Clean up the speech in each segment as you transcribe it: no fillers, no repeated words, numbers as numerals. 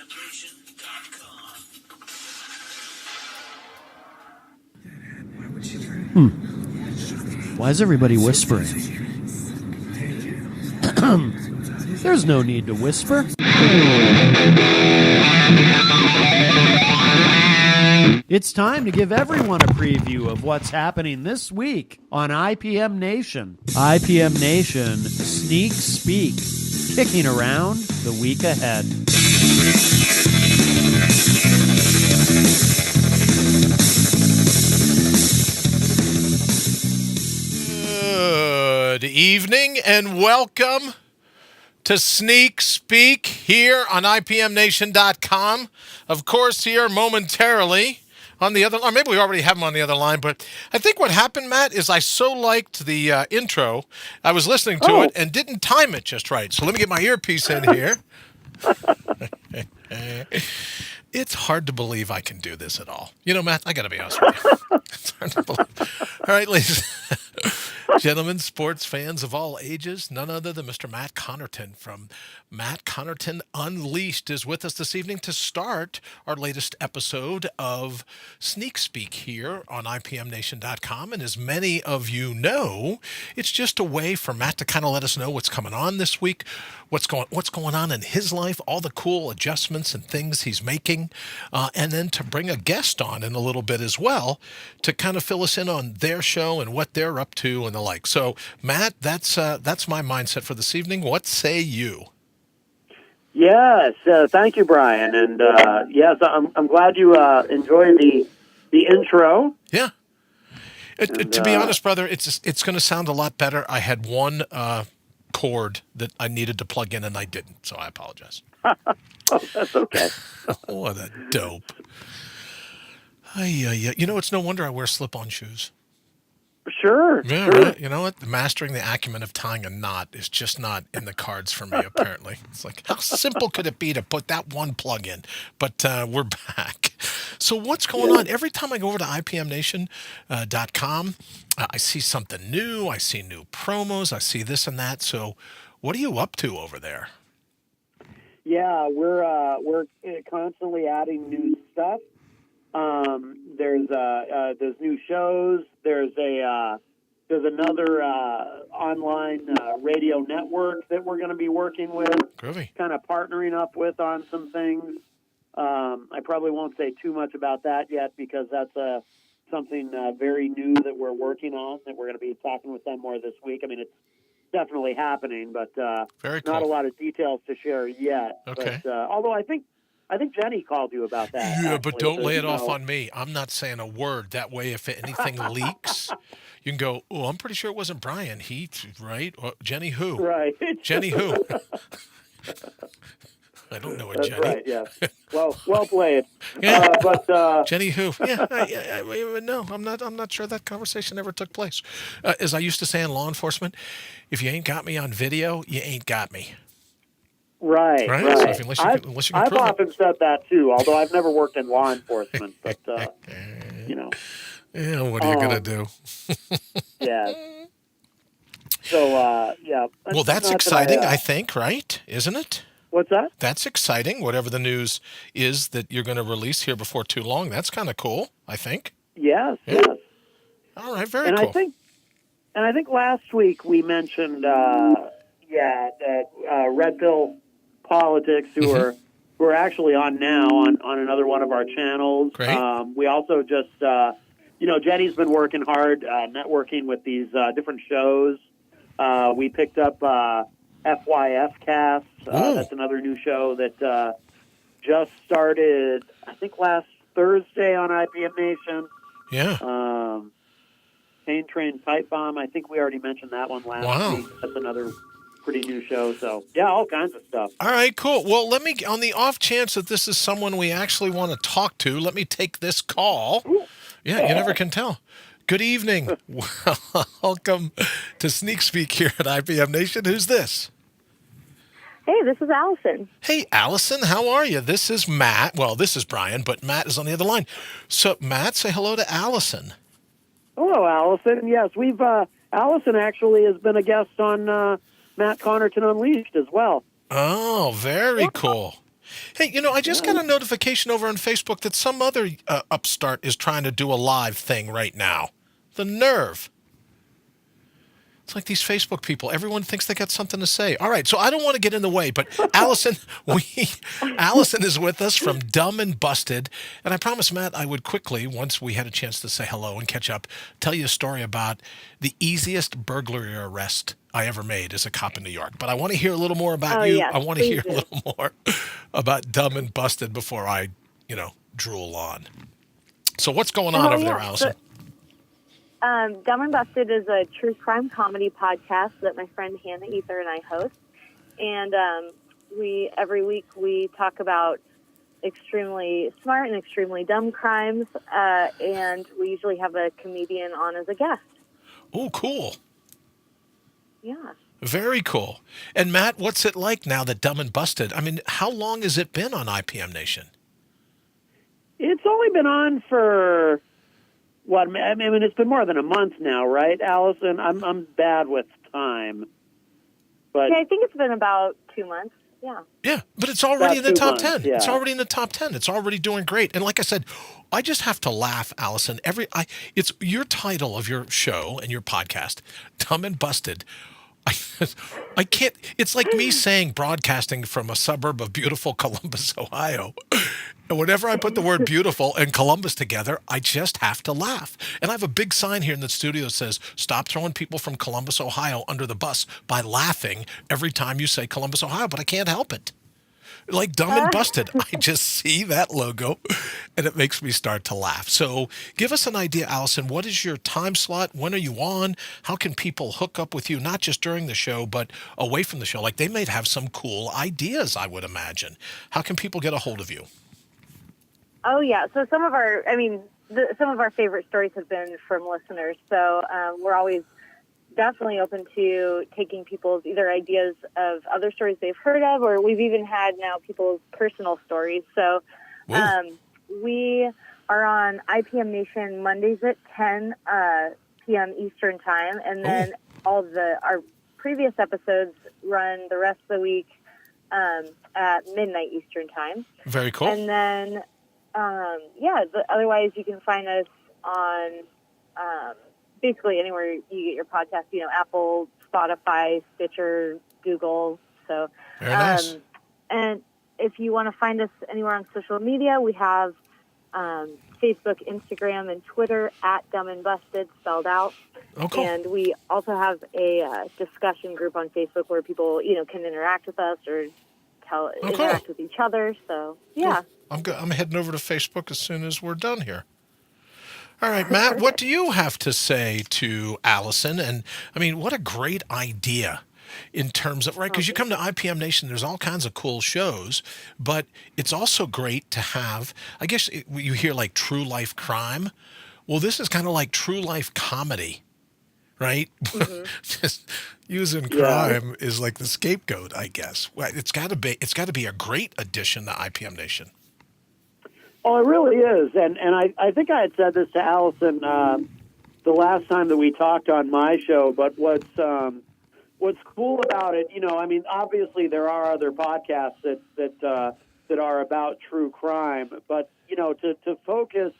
ipmNation.com. Why is everybody whispering? There's no need to whisper. It's time to give everyone a preview of what's happening this week on ipmNation. ipmNation Sneak Speak, kicking around the week ahead. Good evening and welcome to Sneak Speak here on ipmNation.com. Of course, here momentarily on the other line. Maybe we already have him on the other line, but I think what happened, Matt, is I so liked the intro. I was listening to it and didn't time it just right. So let me get my earpiece in here. It's hard to believe I can do this at all. You know, Matt, I got to be honest with you. It's hard to believe. All right, ladies, gentlemen, sports fans of all ages, none other than Mr. Matt Connarton from Matt Connarton Unleashed is with us this evening to start our latest episode of Sneak Speak here on ipmNation.com. And as many of you know, it's just a way for Matt to kind of let us know what's coming on this week, what's going on in his life, all the cool adjustments and things he's making, and then to bring a guest on in a little bit as well to kind of fill us in on their show and what they're up to and the like. So, Matt, that's my mindset for this evening. What say you? Yes, thank you, Brian. And yes, I'm glad you enjoyed the intro. Yeah. To be honest, brother, it's going to sound a lot better. I had one cord that I needed to plug in and I didn't, so I apologize. Oh, that's okay. What a dope. You know, it's no wonder I wear slip-on shoes. Sure. Yeah, sure. Right. You know what? Mastering the acumen of tying a knot is just not in the cards for me, apparently. It's like, how simple could it be to put that one plug in? But we're back. So what's going on? Every time I go over to ipmNation.com, I see something new. I see new promos. I see this and that. So what are you up to over there? Yeah, we're constantly adding new stuff. There's new shows. There's another online radio network that we're going to be working with. Groovy. Kind of partnering up with on some things. I probably won't say too much about that yet because that's something very new that we're working on that we're going to be talking with them more this week. I mean, it's definitely happening, but very cool. Not a lot of details to share yet. Okay. But, although I think Jenny called you about that. Yeah, actually, but don't so lay it off on me. I'm not saying a word. That way, if anything leaks, you can go, oh, I'm pretty sure it wasn't Brian. He, right? Or Jenny who? Right. Jenny who? I don't know a That's Jenny. right, yeah. Well played. Yeah. But Jenny who? Yeah, no, I'm not sure that conversation ever took place. As I used to say in law enforcement, if you ain't got me on video, you ain't got me. Right. So unless you can I've prove often said that too, although I've never worked in law enforcement. But you know. Yeah, what are you gonna do? Yeah. So yeah. Well, that's exciting. I think, right? Isn't it? What's that? That's exciting. Whatever the news is that you're going to release here before too long, that's kind of cool. I think. Yes. Yeah. Yes. All right. Very cool. I think last week we mentioned that Red Pill Politics, who are actually on now on another one of our channels. Great. We also just Jenny's been working hard networking with these different shows. We picked up FYF Cast. That's another new show that just started, I think, last Thursday on ipmNation. Yeah. Pain Train Pipe Bomb. I think we already mentioned that one last week. That's another pretty new show. So, yeah, all kinds of stuff. All right, cool. Well, let me, on the off chance that this is someone we actually want to talk to, let me take this call. Ooh. Yeah, you never can tell. Good evening. Welcome to Sneak Speak here at ipmNation. Who's this? Hey, this is Allyson. Hey, Allyson, how are you? This is Matt. Well, this is Brian, but Matt is on the other line. So, Matt, say hello to Allyson. Hello, Allyson. Yes, Allyson actually has been a guest on Matt Connarton Unleashed as well. Oh, very cool. Hey, I just got a notification over on Facebook that some other upstart is trying to do a live thing right now. The nerve. It's like these Facebook people. Everyone thinks they got something to say. All right, so I don't want to get in the way, but Allyson, Allyson is with us from Dumb and Busted, and I promised Matt I would quickly, once we had a chance to say hello and catch up, tell you a story about the easiest burglary arrest I ever made as a cop in New York. But I want to hear a little more about you. Yes, I want to hear do. a little more about Dumb and Busted before I, drool on. So what's going on over there, Allyson? Dumb and Busted is a true crime comedy podcast that my friend Hannah Ether and I host. And every week we talk about extremely smart and extremely dumb crimes, and we usually have a comedian on as a guest. Oh, cool. Yeah. Very cool. And Matt, what's it like now that Dumb and Busted? I mean, how long has it been on ipmNation? It's only been on for... What I mean, it's been more than a month now, right, Allyson? I'm bad with time, but I think it's been about 2 months. Yeah. Yeah, but it's already in the top 10. Yeah. It's already in the top 10. It's already doing great. And like I said, I just have to laugh, Allyson. It's your title of your show and your podcast, Dumb and Busted. I can't. It's like me saying broadcasting from a suburb of beautiful Columbus, Ohio. And whenever I put the word beautiful and Columbus together, I just have to laugh. And I have a big sign here in the studio that says, stop throwing people from Columbus, Ohio under the bus by laughing every time you say Columbus, Ohio, but I can't help it. Like Dumb and Busted. I just see that logo and it makes me start to laugh. So give us an idea, Allyson. What is your time slot? When are you on? How can people hook up with you, not just during the show, but away from the show? Like they might have some cool ideas, I would imagine. How can people get a hold of you? Oh, yeah. So some of our favorite stories have been from listeners. So we're always definitely open to taking people's either ideas of other stories they've heard of, or we've even had now people's personal stories. So we are on ipmNation Mondays at 10 p.m. Eastern time, and then our previous episodes run the rest of the week at midnight Eastern time. Very cool. And then, otherwise you can find us on basically anywhere you get your podcast, Apple, Spotify, Stitcher, Google. So, very nice. And if you want to find us anywhere on social media, we have Facebook, Instagram, and Twitter at Dumb and Busted, spelled out. Oh, cool. And we also have a discussion group on Facebook where people, can interact with us or interact with each other. So, yeah. Cool. I'm heading over to Facebook as soon as we're done here. All right, Matt, what do you have to say to Allyson? And, I mean, what a great idea in terms of, right, because you come to ipmNation, there's all kinds of cool shows, but it's also great to have, I guess you hear like true life crime. Well, this is kind of like true life comedy, right? Mm-hmm. Just using crime is like the scapegoat, I guess. Well, it's got to be a great addition to ipmNation. Oh, it really is, and I think I had said this to Allyson the last time that we talked on my show. But what's cool about it, I mean, obviously there are other podcasts that are about true crime, but to focus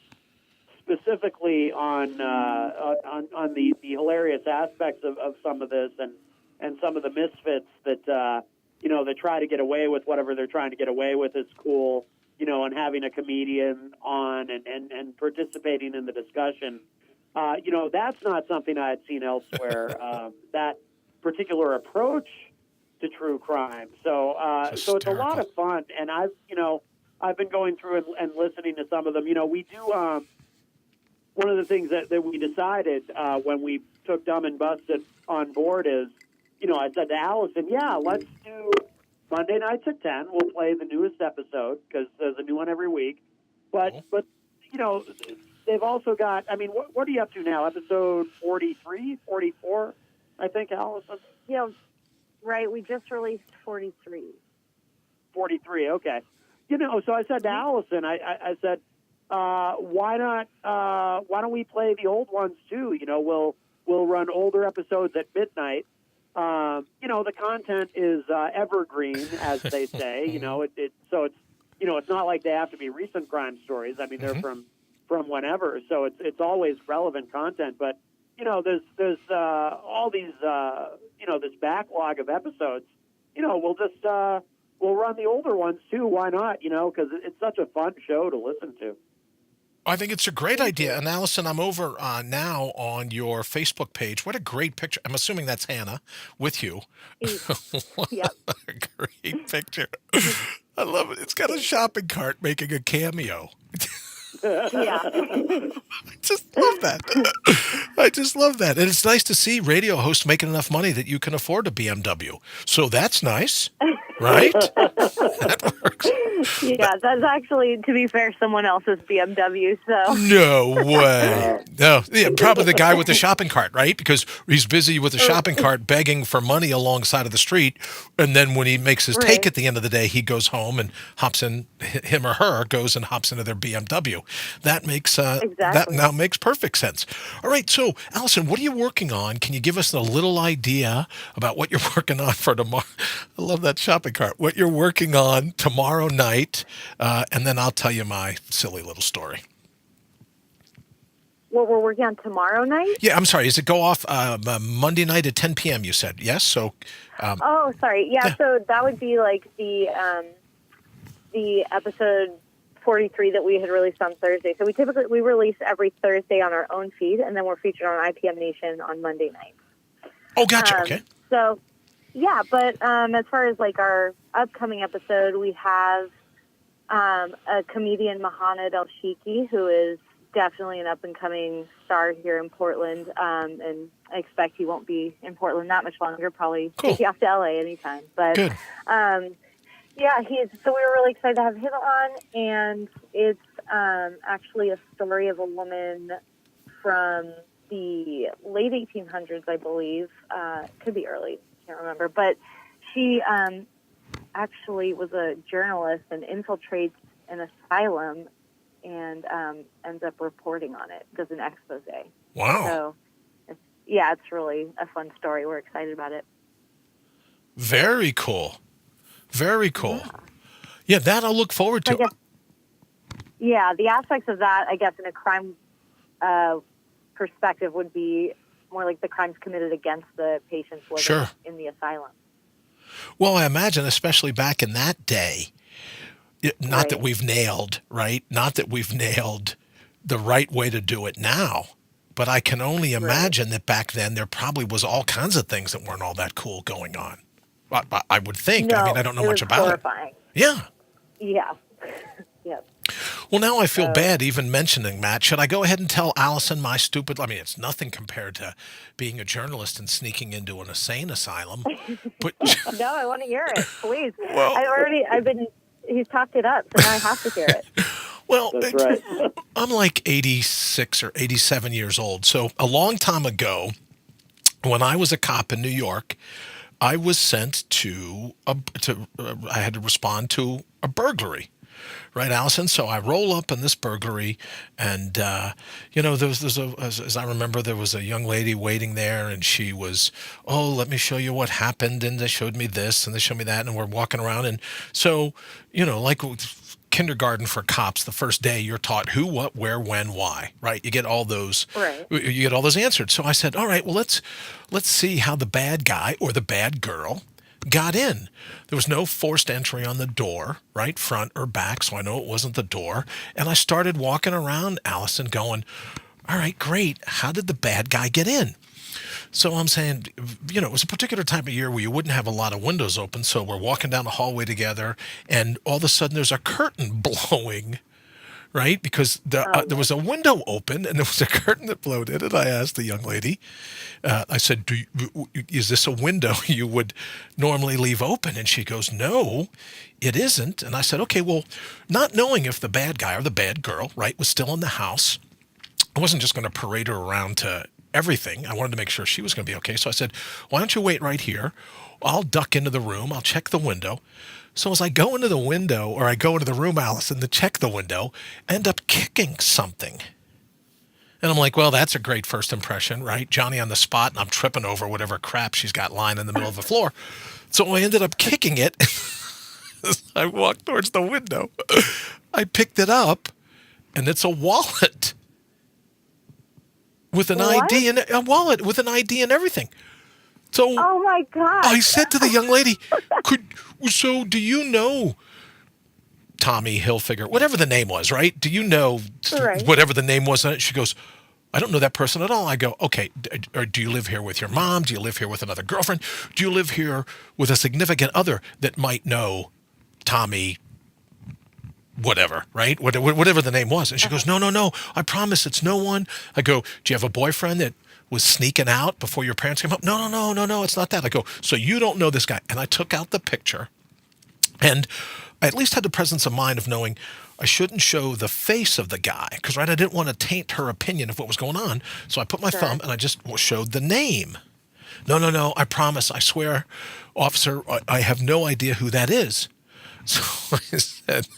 specifically on the hilarious aspects of some of this and some of the misfits that that try to get away with whatever they're trying to get away with is cool. And having a comedian on and participating in the discussion, that's not something I had seen elsewhere. That particular approach to true crime. So it's a lot of fun. And I've been going through and listening to some of them. We do one of the things that we decided when we took Dumb and Busted on board is, I said to Allyson, let's do Monday nights at 10, we'll play the newest episode because there's a new one every week. But they've also got, I mean, what are you up to now? Episode 43, 44, I think, Allyson? Yeah, right. We just released 43. 43, okay. So I said to Allyson, I said, why don't we play the old ones too? We'll run older episodes at midnight. the content is evergreen, as they say. So it's not like they have to be recent crime stories. I mean, they're from whenever, so it's always relevant content. But there's all these this backlog of episodes. We'll just we'll run the older ones too. Why not? Because it's such a fun show to listen to. I think it's a great idea. And Allyson, I'm over now on your Facebook page. What a great picture. I'm assuming that's Hannah with you. What Yep. a great picture. I love it. It's got a shopping cart making a cameo. Yeah. I just love that. And it's nice to see radio hosts making enough money that you can afford a BMW. So that's nice, right? That works. Yeah, that's actually, to be fair, someone else's BMW. So No way. No, yeah, probably the guy with the shopping cart, right? Because he's busy with the shopping cart begging for money alongside of the street. And then when he makes his take at the end of the day, he goes home and hops in, him or her goes and hops into their BMW. That makes that now makes perfect sense. All right, so Allyson, what are you working on? Can you give us a little idea about what you're working on for tomorrow? I love that shopping cart. What you're working on tomorrow night, and then I'll tell you my silly little story. what we're working on tomorrow night? Yeah, I'm sorry. Does it go off Monday night at 10 p.m., you said? Yes? So. Oh, sorry. Yeah, so that would be like the episode 43 that we had released on Thursday. So we release every Thursday on our own feed, and then we're featured on ipmNation on Monday night. Oh, gotcha. Okay. So, yeah, but as far as like our upcoming episode, we have a comedian, Mohamed El Shiki, who is definitely an up-and-coming star here in Portland, and I expect he won't be in Portland that much longer, probably take you off to LA anytime. But Good. yeah, so we were really excited to have him on, and it's actually a story of a woman from the late 1800s, I believe. Could be early, can't remember. But she actually was a journalist and infiltrates an asylum and ends up reporting on it, does an expose. Wow. So, it's really a fun story. We're excited about it. Very cool. Very cool. Yeah, that I'll look forward to. The aspects of that, I guess, in a crime perspective would be more like the crimes committed against the patients living in the asylum. Well, I imagine, especially back in that day, not that we've nailed, right? Not that we've nailed the right way to do it now, but I can only imagine that back then there probably was all kinds of things that weren't all that cool going on. I would think. No, I mean, I don't know much about horrifying. it. Yeah. Yeah. Yes. Well, now I feel bad even mentioning that. Should I go ahead and tell Allyson my stupid... I mean, it's nothing compared to being a journalist and sneaking into an insane asylum. But No, I want to hear it, please. Well, he's talked it up, so now I have to hear it. Well, That's right. I'm like 86 or 87 years old. So a long time ago, when I was a cop in New York, I was sent I had to respond to a burglary. Right, Allyson? So I roll up in this burglary, and, as I remember, there was a young lady waiting there, and she was, let me show you what happened, and they showed me this, and they showed me that, and we're walking around. And so, like kindergarten for cops, the first day you're taught who, what, where, when, why, right? You get all those, you get all those answered. So I said, all right, well, let's see how the bad guy or the bad girl got in. There was no forced entry on the door, right, front or back, so I know it wasn't the door. And I started walking around, Allyson, going, all right, great. How did the bad guy get in? So I'm saying, it was a particular time of year where you wouldn't have a lot of windows open, so we're walking down the hallway together, and all of a sudden there's a curtain blowing, right? Because there was a window open, and there was a curtain that blowed in, and I asked the young lady, I said, is this a window you would normally leave open? And she goes, no, it isn't. And I said, okay, well, not knowing if the bad guy or the bad girl, right, was still in the house, I wasn't just going to parade her around to everything. I wanted to make sure she was going to be okay. So I said, why don't you wait right here? I'll duck into the room. I'll check the window. So as I go into the window, or I go into the room, Allyson, to check the window, I end up kicking something. And I'm like, well, that's a great first impression, right? Johnny on the spot, and I'm tripping over whatever crap she's got lying in the middle of the floor. So I ended up kicking it. I walked towards the window. I picked it up, and it's a wallet with an ID and a wallet with an ID and everything. So Oh my God. I said to the young lady, so do you know Tommy Hilfiger, whatever the name was, right? Do you know Right. whatever the name was on it? She goes, I don't know that person at all. I go, okay, or do you live here with your mom? Do you live here with another girlfriend? Do you live here with a significant other that might know Tommy, whatever, right? Whatever the name was. And she goes, no, I promise it's no one. I go, do you have a boyfriend that was sneaking out before your parents came home? No, it's not that. I go, so you don't know this guy. And I took out the picture, and I at least had the presence of mind of knowing I shouldn't show the face of the guy because, right, I didn't want to taint her opinion of what was going on. So I put my thumb and I just showed the name. No, I promise, I swear, officer, I have no idea who that is. So I said,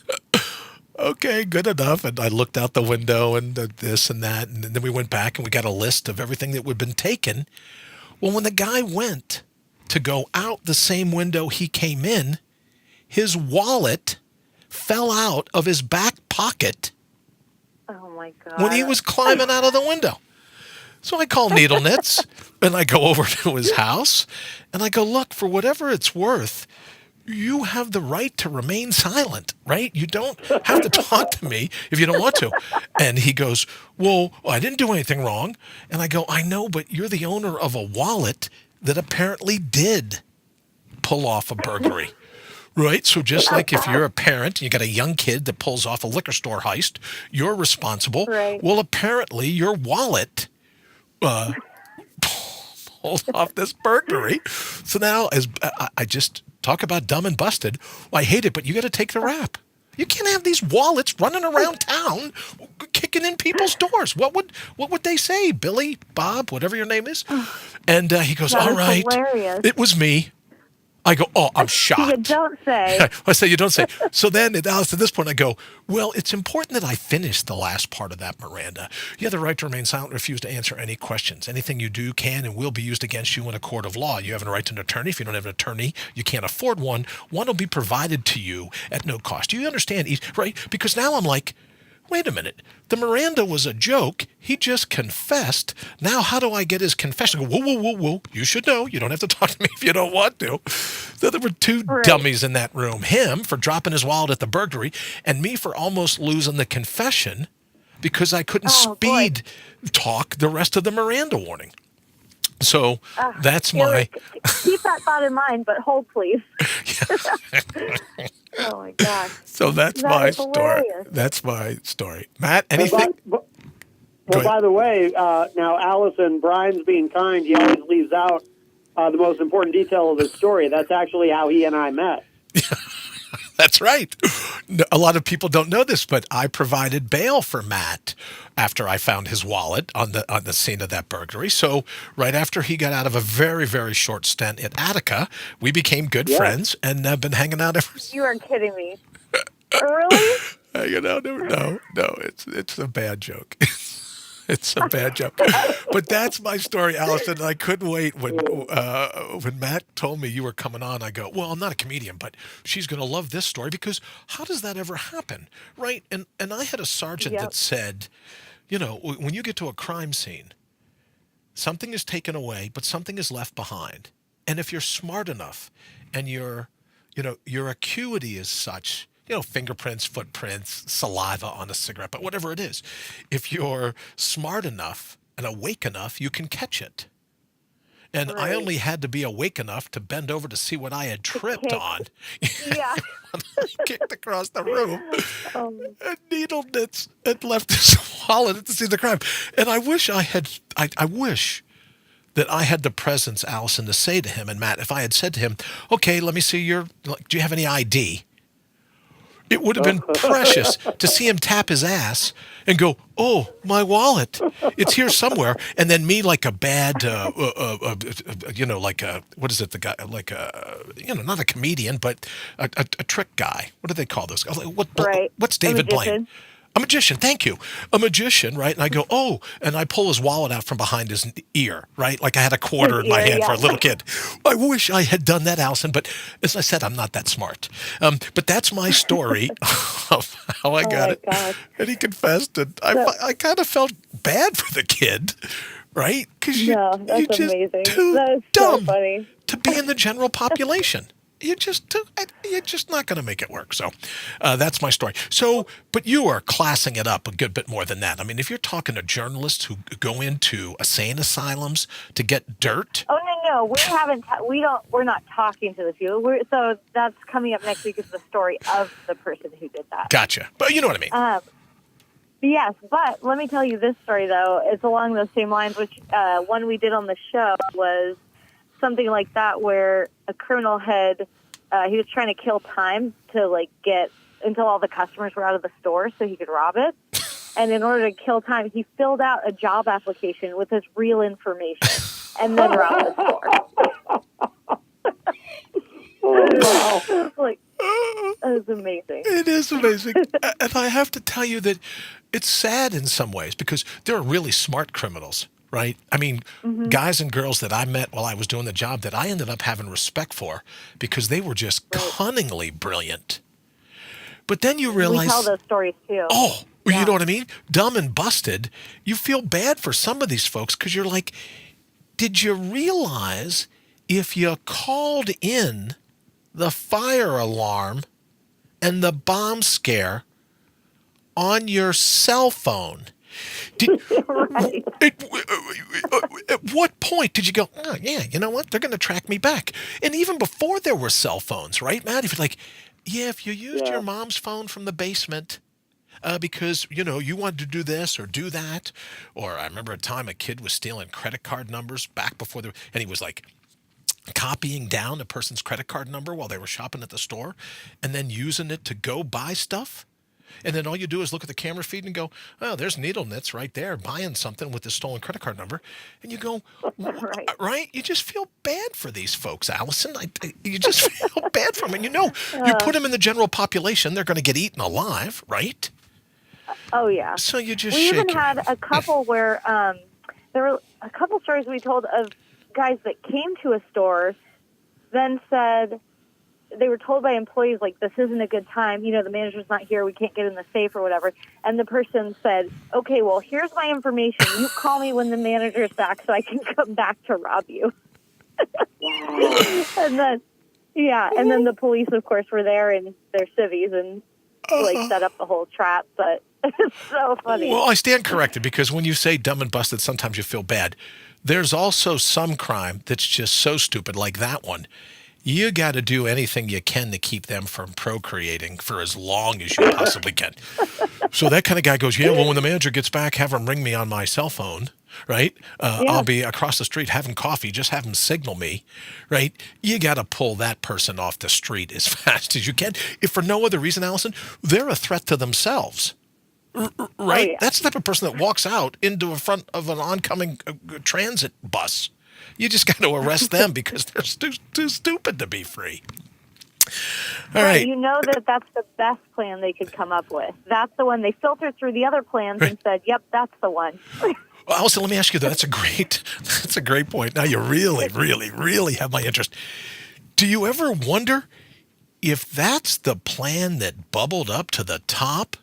okay, good enough. And I looked out the window and this and that. And then we went back and we got a list of everything that had been taken. Well, when the guy went to go out the same window he came in, his wallet fell out of his back pocket Oh my God. when he was climbing out of the window. So I call Needle Knits and I go over to his house and I go, look, for whatever it's worth, you have the right to remain silent, right? You don't have to talk to me if you don't want to. And he goes, well, I didn't do anything wrong. And I go, I know, but you're the owner of a wallet that apparently did pull off a burglary. Right? So just like if you're a parent, you got a young kid that pulls off a liquor store heist, you're responsible. Right. Well, apparently your wallet pulled off this burglary. So now, as I just talk about dumb and busted, well, I hate it, but you got to take the rap. You can't have these wallets running around town kicking in people's doors. What would they say, Billy, Bob, whatever your name is? And he goes, That all is right, hilarious. it was me. I go, oh, I'm shocked. You don't say. I say, you don't say. So then, Alice, at this point, I go, well, it's important that I finish the last part of that, Miranda. You have the right to remain silent and refuse to answer any questions. Anything you do can and will be used against you in a court of law. You have a right to an attorney. If you don't have an attorney, you can't afford one. One will be provided to you at no cost. Do you understand? Right? Because now I'm like, wait a minute. The Miranda was a joke. He just confessed. Now how do I get his confession? I go, whoa. You should know. You don't have to talk to me if you don't want to. So there were two dummies in that room. Him for dropping his wallet at the burglary and me for almost losing the confession because I couldn't speed talk the rest of the Miranda warning. So that's my... Keep that thought in mind, but hold, please. Oh, my gosh. So that's That my is story. hilarious. That's my story. Matt, anything? Well, Go ahead. by the way, now Allyson, Brian's being kind. He always leaves out the most important detail of the story. That's actually how he and I met. That's right. A lot of people don't know this, but I provided bail for Matt after I found his wallet on the scene of that burglary. So right after he got out of a very, very short stint at Attica, we became good friends and have been hanging out ever since. You are kidding me. Really? Hanging out no, it's a bad joke. It's a bad joke. But that's my story, Allyson. I couldn't wait when Matt told me you were coming on. I go, well, I'm not a comedian, but she's going to love this story because how does that ever happen, right? And I had a sergeant that said, you know, when you get to a crime scene, something is taken away, but something is left behind. And if you're smart enough and your acuity is such, you know, fingerprints, footprints, saliva on a cigarette, but whatever it is, if you're smart enough and awake enough, you can catch it. And I only had to be awake enough to bend over to see what I had tripped on. Yeah. I kicked across the room. And Needle Knits had left his wallet at the scene of the crime. And I wish I wish that I had the presence, Allyson, to say to him, and Matt, if I had said to him, okay, let me see do you have any ID? It would have been precious to see him tap his ass and go, oh, my wallet. It's here somewhere. And then me like a bad, what is it, the guy, like not a comedian, but a trick guy. What do they call those guys? What's David Blaine? A magician, thank you. A magician, right? And I go, oh, and I pull his wallet out from behind his ear, right? Like I had a quarter in my His ear, hand for yeah. a little kid. I wish I had done that, Allyson, but as I said, I'm not that smart. But that's my story of how I got my it. gosh. And he confessed, and I kind of felt bad for the kid, right? Because No, you're that's just amazing. too That is so dumb funny. to be in the general population. You're just not going to make it work. So that's my story. So, but you are classing it up a good bit more than that. I mean, if you're talking to journalists who go into insane asylums to get dirt. Oh no, we haven't. We're not talking to the people. So that's coming up next week. Is the story of the person who did that. Gotcha. But you know what I mean. Yes, but let me tell you this story though. It's along those same lines. Which one we did on the show was something like that, where a criminal had he was trying to kill time to like get until all the customers were out of the store so he could rob it. And in order to kill time, he filled out a job application with his real information and then robbed the store. Like, that was amazing. It is amazing. And I have to tell you that it's sad in some ways because there are really smart criminals, right? I mean, guys and girls that I met while I was doing the job that I ended up having respect for because they were just cunningly brilliant. But then you realize... We tell those stories, too. Oh, you know what I mean? Dumb and busted. You feel bad for some of these folks because you're like, did you realize if you called in the fire alarm and the bomb scare on your cell phone, Right. at what point did you go, oh, yeah, you know what? They're going to track me back. And even before there were cell phones, right, Matt? If you're like, yeah, if you used your mom's phone from the basement because, you know, you wanted to do this or do that. Or I remember a time a kid was stealing credit card numbers back before and he was like copying down a person's credit card number while they were shopping at the store and then using it to go buy stuff. And then all you do is look at the camera feed and go, oh, there's needle nits right there buying something with the stolen credit card number. And you go, right? You just feel bad for these folks, Allyson. You just feel bad for them. And you know, you put them in the general population, they're going to get eaten alive, right? Oh, yeah. So you just We shake even your- had a couple where there were a couple stories we told of guys that came to a store, then said they were told by employees, like, this isn't a good time. You know, the manager's not here. We can't get in the safe or whatever. And the person said, okay, well, here's my information. You call me when the manager's back so I can come back to rob you. And then, and then the police, of course, were there in their civvies and, like, set up the whole trap. But it's so funny. Well, I stand corrected because when you say dumb and busted, sometimes you feel bad. There's also some crime that's just so stupid, like that one. You got to do anything you can to keep them from procreating for as long as you possibly can. So that kind of guy goes, yeah, well, when the manager gets back, have him ring me on my cell phone, right? I'll be across the street having coffee. Just have him signal me, right? You got to pull that person off the street as fast as you can. If for no other reason, Allyson, they're a threat to themselves. Right? Oh, yeah. That's the type of person that walks out into the front of an oncoming transit bus. You just got to arrest them because they're too stupid to be free. All right. You know that's the best plan they could come up with. That's the one they filtered through the other plans and said, yep, that's the one. Well, Allyson, let me ask you, though. That's a great point. Now you really, really, really have my interest. Do you ever wonder if that's the plan that bubbled up to the top?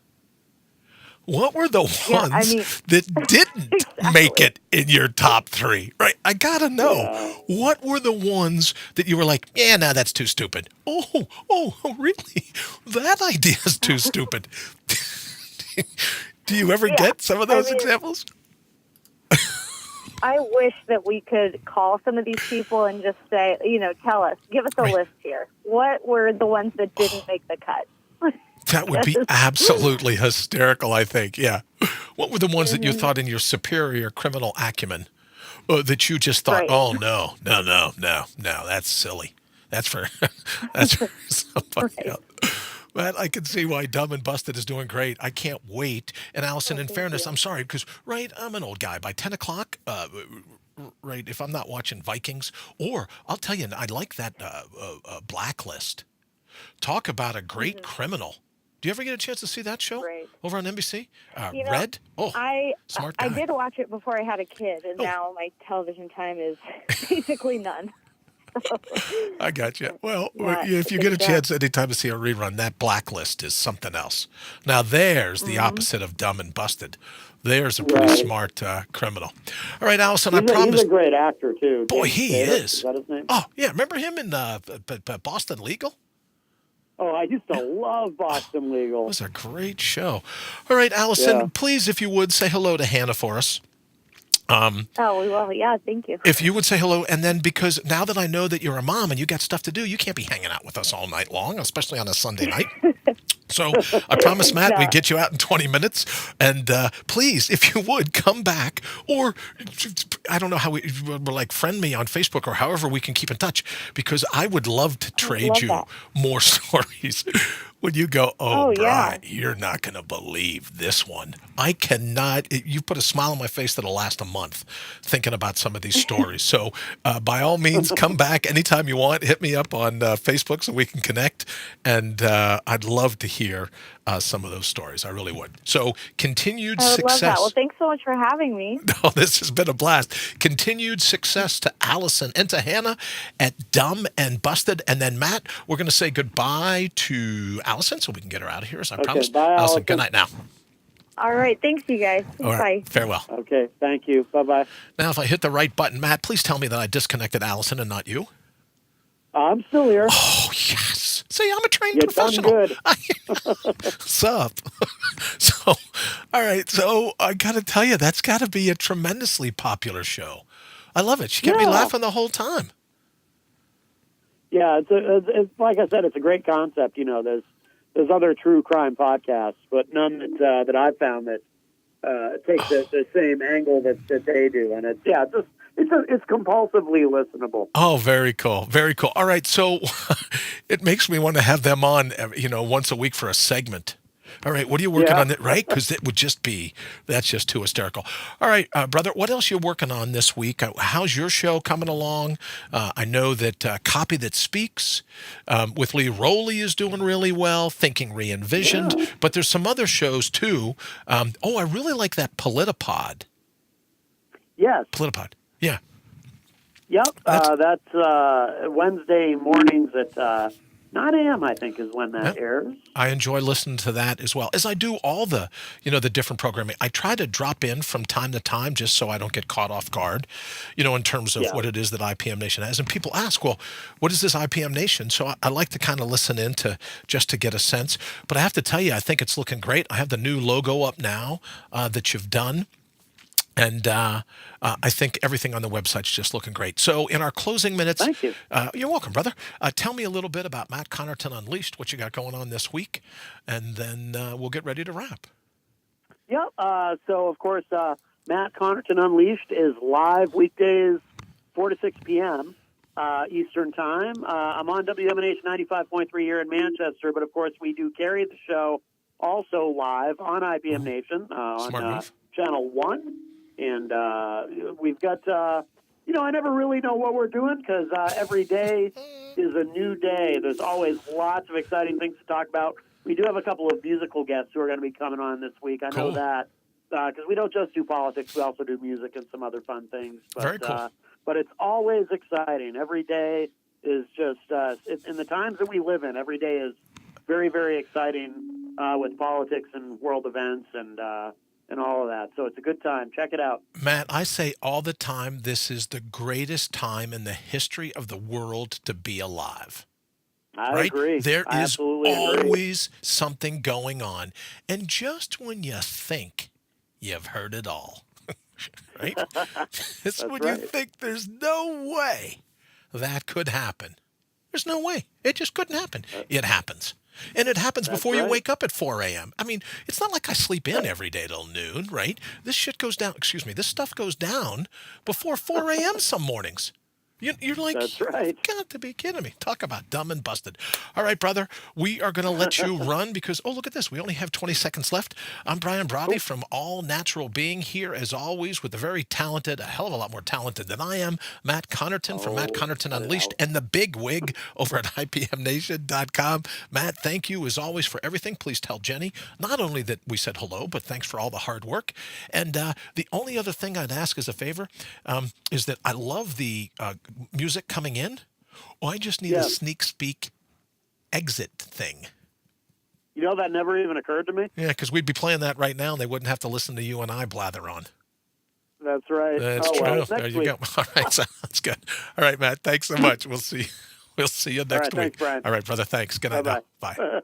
What were the ones that didn't make it in your top three? Right? I got to know. Yeah. What were the ones that you were like, yeah, no, that's too stupid. Oh, really? That idea is too stupid. Do you ever get some of those examples? I wish that we could call some of these people and just say, tell us, give us a list here. What were the ones that didn't make the cut? That would be absolutely hysterical, I think. Yeah. What were the ones that you thought in your superior criminal acumen that you just thought, oh, no, that's silly. That's for somebody else. But I can see why Dumb and Busted is doing great. I can't wait. And Allyson, in fairness, I'm sorry, because, I'm an old guy. By 10 o'clock, if I'm not watching Vikings, or I'll tell you, I like that Blacklist. Talk about a great criminal Do you ever get a chance to see that show Right. over on NBC? You know, Red? Oh, smart guy. I did watch it before I had a kid, and now my television time is basically none. I got you. Well, Yeah, if you it's get a tough. chance anytime to see a rerun, that Blacklist is something else. Now, there's the opposite of Dumb and Busted. There's a pretty smart criminal. All right, Allyson, I promise. He's a great actor, too. Boy, James he Spader. is. Is that his name? Oh, yeah. Remember him in Boston Legal? Oh, I used to love Boston Legal. It was a great show. All right, Allyson, please, if you would, say hello to Hannah for us. Oh, we will. Yeah, thank you. If you would say hello, and then because now that I know that you're a mom and you got stuff to do, you can't be hanging out with us all night long, especially on a Sunday night. So I promise, Matt, we'd get you out in 20 minutes. And please, if you would, come back. Or I don't know how we're like, friend me on Facebook or however we can keep in touch, because I would love to trade you more stories. When you go, Brian, you're not going to believe this one. I cannot. You put a smile on my face that'll last a month thinking about some of these stories. So by all means, come back anytime you want. Hit me up on Facebook so we can connect. And I'd love to hear some of those stories. I really would. So continued success. I would love that. Well, thanks so much for having me. No, this has been a blast. Continued success to Allyson and to Hannah at Dumb and Busted. And then, Matt, we're going to say goodbye to Allyson so we can get her out of here, as I promised. Bye, Allyson, good night now. All right. Thanks, you guys. All right. Bye. Farewell. Okay, thank you. Bye-bye. Now, if I hit the right button, Matt, please tell me that I disconnected Allyson and not you. I'm still here. Oh, yes. See, I'm a trained You're professional. done good. Sup? So, all right. So I got to tell you, that's got to be a tremendously popular show. I love it. She kept me laughing the whole time. Yeah, it's like I said, it's a great concept. You know, there's other true crime podcasts, but none that I've found that take the same angle that they do, and it's compulsively listenable. Oh, very cool. Very cool. All right. So it makes me want to have them on, once a week for a segment. All right. What are you working on, right? Because it would that's just too hysterical. All right, brother, what else are you working on this week? How's your show coming along? I know that Copy That Speaks with Lee Rowley is doing really well, Thinking Re-envisioned, but there's some other shows too. I really like that Politipod. Yes. Politipod. Yeah. Yep. That's Wednesday mornings at 9 a.m., I think, is when that airs. I enjoy listening to that as well, as I do all the different programming. I try to drop in from time to time just so I don't get caught off guard, in terms of what it is that ipmNation has. And people ask, well, what is this ipmNation? So I like to kind of listen in just to get a sense. But I have to tell you, I think it's looking great. I have the new logo up now that you've done. And I think everything on the website's just looking great. So in our closing minutes, thank you. You're welcome, brother. Tell me a little bit about Matt Connarton Unleashed, what you got going on this week, and then we'll get ready to wrap. Yep. So, of course, Matt Connarton Unleashed is live weekdays, 4 to 6 p.m. Eastern Time. I'm on ipmNation 95.3 here in Manchester, but, of course, we do carry the show also live on ipmNation on Channel 1. And we've got, I never really know what we're doing because every day is a new day. There's always lots of exciting things to talk about. We do have a couple of musical guests who are going to be coming on this week. I know that because we don't just do politics. We also do music and some other fun things. But, very cool. But it's always exciting. Every day is just, in the times that we live in, every day is very, very exciting with politics and world events and all of that. So it's a good time. Check it out. Matt, I say all the time, this is the greatest time in the history of the world to be alive. I agree. There I is always something going on. And just when you think you've heard it all, right? It's when you think there's no way that could happen. There's no way. It just couldn't happen. It happens. And it happens before you wake up at 4 a.m. I mean, it's not like I sleep in every day till noon, right? This stuff goes down before 4 a.m. some mornings. You're like, That's right. You've got to be kidding me. Talk about dumb and busted. All right, brother, we are going to let you run because, oh, look at this. We only have 20 seconds left. I'm Brian Brawdy from All Natural Being here, as always, with the very talented, a hell of a lot more talented than I am, Matt Connarton from Matt Connarton Unleashed and the big wig over at ipmNation.com. Matt, thank you, as always, for everything. Please tell Jenny not only that we said hello, but thanks for all the hard work. And the only other thing I'd ask as a favor is that I love the music coming in. Oh, I just need a sneak speak exit thing. You know, that never even occurred to me. Yeah, because we'd be playing that right now, and they wouldn't have to listen to you and I blather on. That's right. That's true. Well, there you week. go. All right, sounds good. All right, Matt, thanks so much. We'll see you next week. Thanks, Brian. All right, brother, thanks. Good night now. Bye.